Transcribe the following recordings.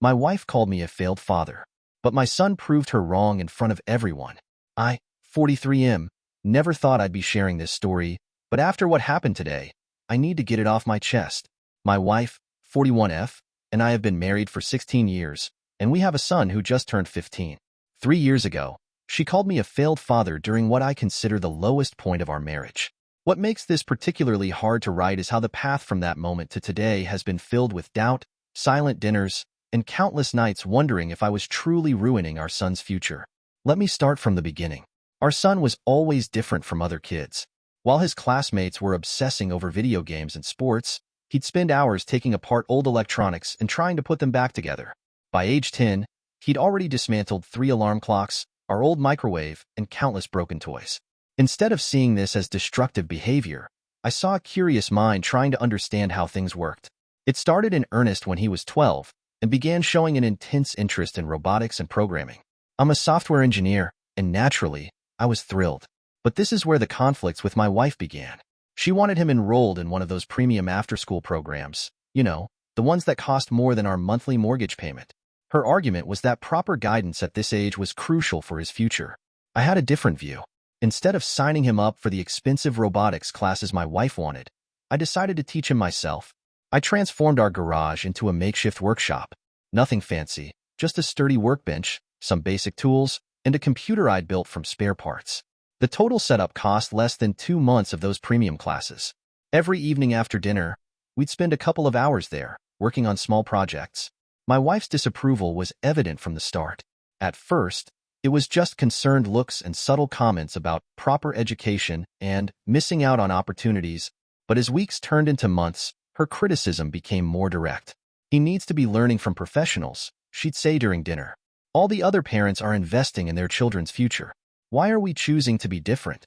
My wife called me a failed father, but my son proved her wrong in front of everyone. I, 43M, never thought I'd be sharing this story, but after what happened today, I need to get it off my chest. My wife, 41F, and I have been married for 16 years, and we have a son who just turned 15. 3 years ago, she called me a failed father during what I consider the lowest point of our marriage. What makes this particularly hard to write is how the path from that moment to today has been filled with doubt, silent dinners, and countless nights wondering if I was truly ruining our son's future. Let me start from the beginning. Our son was always different from other kids. While his classmates were obsessing over video games and sports, he'd spend hours taking apart old electronics and trying to put them back together. By age 10, he'd already dismantled 3 alarm clocks, our old microwave, and countless broken toys. Instead of seeing this as destructive behavior, I saw a curious mind trying to understand how things worked. It started in earnest when he was 12 and began showing an intense interest in robotics and programming. I'm a software engineer, and naturally, I was thrilled. But this is where the conflicts with my wife began. She wanted him enrolled in one of those premium after-school programs, the ones that cost more than our monthly mortgage payment. Her argument was that proper guidance at this age was crucial for his future. I had a different view. Instead of signing him up for the expensive robotics classes my wife wanted, I decided to teach him myself. I transformed our garage into a makeshift workshop. Nothing fancy, just a sturdy workbench, some basic tools, and a computer I'd built from spare parts. The total setup cost less than 2 months of those premium classes. Every evening after dinner, we'd spend a couple of hours there, working on small projects. My wife's disapproval was evident from the start. At first, it was just concerned looks and subtle comments about proper education and missing out on opportunities, but as weeks turned into months, her criticism became more direct. He needs to be learning from professionals, she'd say during dinner. All the other parents are investing in their children's future. Why are we choosing to be different?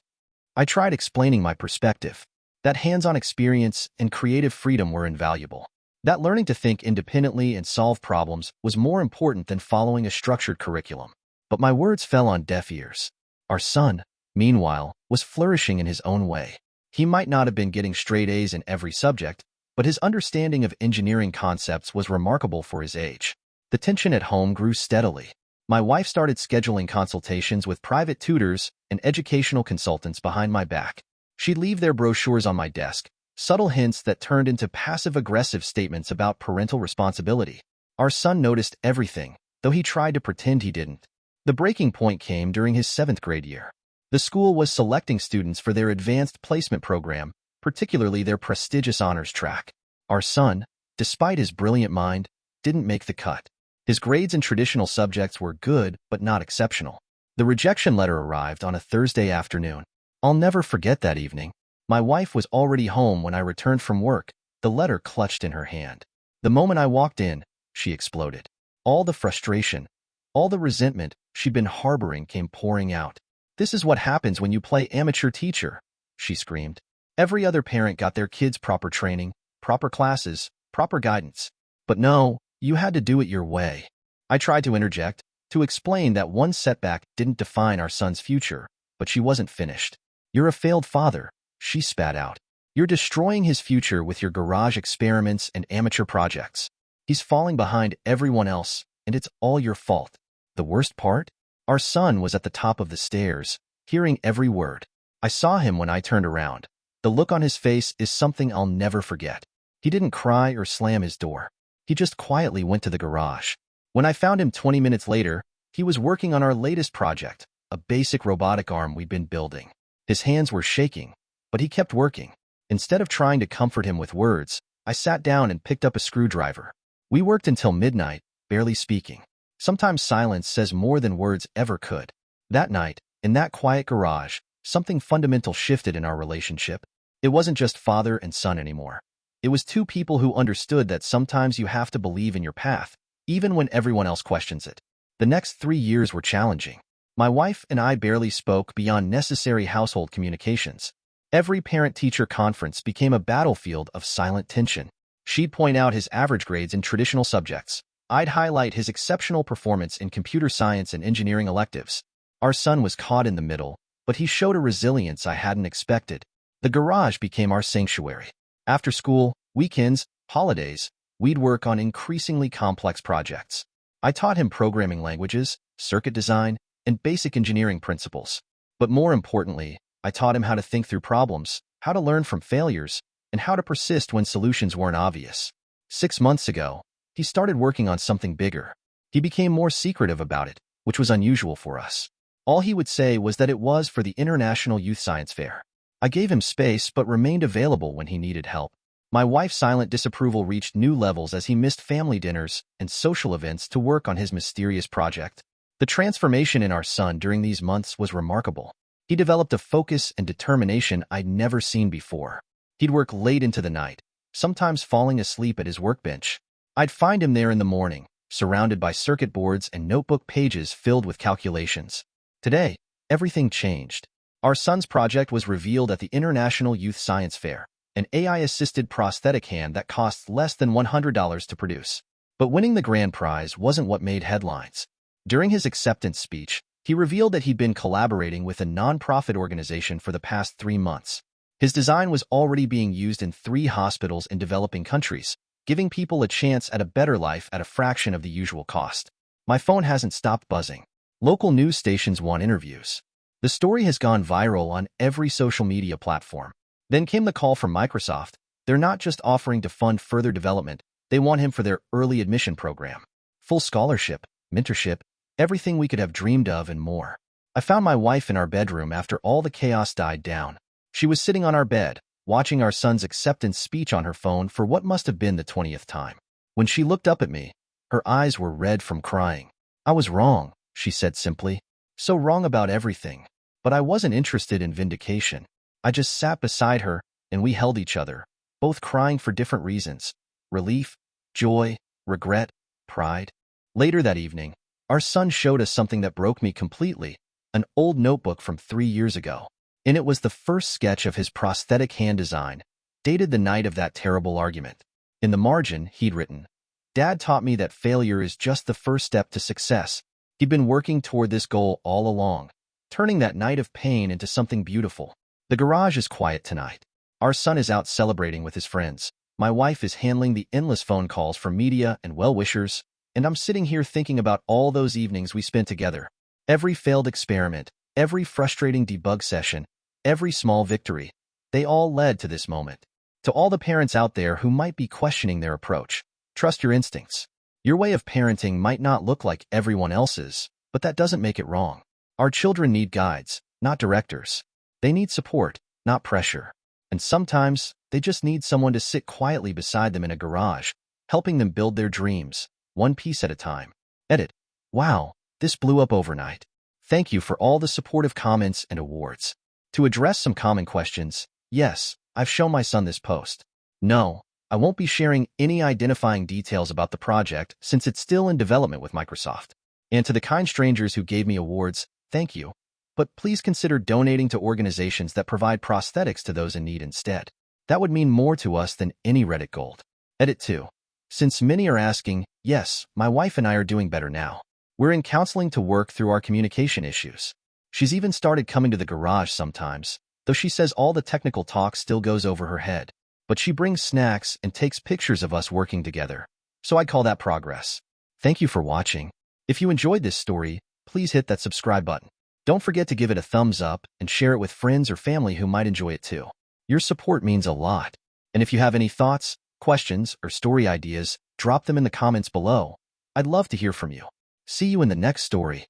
I tried explaining my perspective, that hands-on experience and creative freedom were invaluable. That learning to think independently and solve problems was more important than following a structured curriculum. But my words fell on deaf ears. Our son, meanwhile, was flourishing in his own way. He might not have been getting straight A's in every subject, but his understanding of engineering concepts was remarkable for his age. The tension at home grew steadily. My wife started scheduling consultations with private tutors and educational consultants behind my back. She'd leave their brochures on my desk, subtle hints that turned into passive-aggressive statements about parental responsibility. Our son noticed everything, though he tried to pretend he didn't. The breaking point came during his 7th grade year. The school was selecting students for their advanced placement program, particularly their prestigious honors track. Our son, despite his brilliant mind, didn't make the cut. His grades in traditional subjects were good, but not exceptional. The rejection letter arrived on a Thursday afternoon. I'll never forget that evening. My wife was already home when I returned from work, the letter clutched in her hand. The moment I walked in, she exploded. All the frustration, all the resentment she'd been harboring came pouring out. "This is what happens when you play amateur teacher," she screamed. "Every other parent got their kids proper training, proper classes, proper guidance. But no, you had to do it your way." I tried to interject, to explain that one setback didn't define our son's future, but she wasn't finished. "You're a failed father," she spat out. "You're destroying his future with your garage experiments and amateur projects. He's falling behind everyone else, and it's all your fault." The worst part? Our son was at the top of the stairs, hearing every word. I saw him when I turned around. The look on his face is something I'll never forget. He didn't cry or slam his door. He just quietly went to the garage. When I found him 20 minutes later, he was working on our latest project, a basic robotic arm we'd been building. His hands were shaking, but he kept working. Instead of trying to comfort him with words, I sat down and picked up a screwdriver. We worked until midnight, barely speaking. Sometimes silence says more than words ever could. That night, in that quiet garage, something fundamental shifted in our relationship. It wasn't just father and son anymore. It was two people who understood that sometimes you have to believe in your path, even when everyone else questions it. The next 3 years were challenging. My wife and I barely spoke beyond necessary household communications. Every parent-teacher conference became a battlefield of silent tension. She'd point out his average grades in traditional subjects. I'd highlight his exceptional performance in computer science and engineering electives. Our son was caught in the middle, but he showed a resilience I hadn't expected. The garage became our sanctuary. After school, weekends, holidays, We'd work on increasingly complex projects. I taught him programming languages, circuit design, and basic engineering principles. But more importantly, I taught him how to think through problems, how to learn from failures, and how to persist when solutions weren't obvious. 6 months ago, he started working on something bigger. He became more secretive about it, which was unusual for us. All he would say was that it was for the International Youth Science Fair. I gave him space but remained available when he needed help. My wife's silent disapproval reached new levels as he missed family dinners and social events to work on his mysterious project. The transformation in our son during these months was remarkable. He developed a focus and determination I'd never seen before. He'd work late into the night, sometimes falling asleep at his workbench. I'd find him there in the morning, surrounded by circuit boards and notebook pages filled with calculations. Today, everything changed. Our son's project was revealed at the International Youth Science Fair, an AI-assisted prosthetic hand that costs less than $100 to produce. But winning the grand prize wasn't what made headlines. During his acceptance speech, he revealed that he'd been collaborating with a nonprofit organization for the past 3 months. His design was already being used in 3 hospitals in developing countries, giving people a chance at a better life at a fraction of the usual cost. My phone hasn't stopped buzzing. Local news stations want interviews. The story has gone viral on every social media platform. Then came the call from Microsoft. They're not just offering to fund further development, they want him for their early admission program. Full scholarship, mentorship, everything we could have dreamed of and more. I found my wife in our bedroom after all the chaos died down. She was sitting on our bed, watching our son's acceptance speech on her phone for what must have been the 20th time. When she looked up at me, her eyes were red from crying. I was wrong, she said simply. So wrong about everything. But I wasn't interested in vindication. I just sat beside her, and we held each other, both crying for different reasons. Relief, joy, regret, pride. Later that evening, our son showed us something that broke me completely, an old notebook from 3 years ago. In it was the first sketch of his prosthetic hand design, dated the night of that terrible argument. In the margin, he'd written, "Dad taught me that failure is just the first step to success." He'd been working toward this goal all along, turning that night of pain into something beautiful. The garage is quiet tonight. Our son is out celebrating with his friends. My wife is handling the endless phone calls from media and well-wishers, and I'm sitting here thinking about all those evenings we spent together. Every failed experiment, every frustrating debug session, every small victory, they all led to this moment. To all the parents out there who might be questioning their approach, trust your instincts. Your way of parenting might not look like everyone else's, but that doesn't make it wrong. Our children need guides, not directors. They need support, not pressure. And sometimes, they just need someone to sit quietly beside them in a garage, helping them build their dreams, one piece at a time. Edit. Wow, this blew up overnight. Thank you for all the supportive comments and awards. To address some common questions, yes, I've shown my son this post. No, I won't be sharing any identifying details about the project since it's still in development with Microsoft. And to the kind strangers who gave me awards, thank you. But please consider donating to organizations that provide prosthetics to those in need instead. That would mean more to us than any Reddit gold. Edit 2. Since many are asking, yes, my wife and I are doing better now. We're in counseling to work through our communication issues. She's even started coming to the garage sometimes, though she says all the technical talk still goes over her head. But she brings snacks and takes pictures of us working together. So I call that progress. Thank you for watching. If you enjoyed this story, please hit that subscribe button. Don't forget to give it a thumbs up and share it with friends or family who might enjoy it too. Your support means a lot. And if you have any thoughts, questions, or story ideas, drop them in the comments below. I'd love to hear from you. See you in the next story.